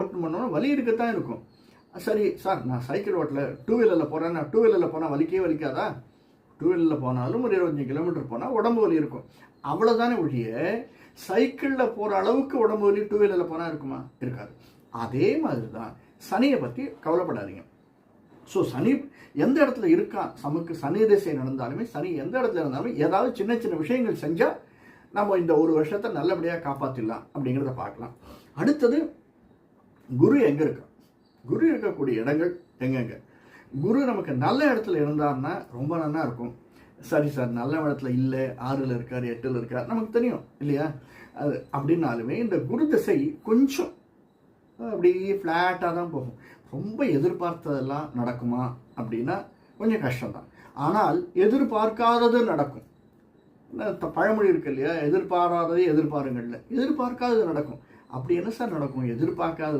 பண்ணோன்னா வலி இருக்கத்தான் இருக்கும். சரி சார், நான் சைக்கிள் ஓட்டல, டூ வீலரில் போகிறேன், நான் டூ வீலரில் போனால் வலிக்கவே வலிக்காதா? டூ வீலரில் போனாலும் ஒரு 25 கிலோமீட்டர் போனால் உடம்பு வலி இருக்கும். அவ்வளோதானே ஒழிய சைக்கிளில் போகிற அளவுக்கு உடம்பு வலி டூ வீலரில் போனால் இருக்குமா? இருக்காது. அதே மாதிரி தான் சனியை பற்றி கவலைப்படாதீங்க. ஸோ சனி எந்த இடத்துல இருக்கா, நமக்கு சனி திசை நடந்தாலுமே, சனி எந்த இடத்துல இருந்தாலுமே ஏதாவது சின்ன சின்ன விஷயங்கள் செஞ்சால் நம்ம இந்த ஒரு வருஷத்தை நல்லபடியாக காப்பாற்றிடலாம் அப்படிங்கிறத பார்க்கலாம். அடுத்தது குரு எங்கே இருக்கா? குரு இருக்கக்கூடிய இடங்கள் எங்கெங்க? குரு நமக்கு நல்ல இடத்துல இருந்தார்னா ரொம்ப நல்லா இருக்கும். சரி சார், நல்ல இடத்துல இல்லை, 6ல் இருக்கார், 8ல் இருக்கார், நமக்கு தெரியும் இல்லையா? அது அப்படின்னாலுமே இந்த குரு திசை கொஞ்சம் அப்படியே ஃப்ளாட்டாக தான் போகும். ரொம்ப எதிர்பார்த்ததெல்லாம் நடக்குமா அப்படின்னா கொஞ்சம் கஷ்டம்தான். ஆனால் எதிர்பார்க்காதது நடக்கும். பழமொழி இருக்கு இல்லையா, எதிர்பாராததை எதிர்பாருங்கள்ல. எதிர்பார்க்காதது நடக்கும். அப்படி என்ன சார் நடக்கும்? எதிர்பார்க்காதது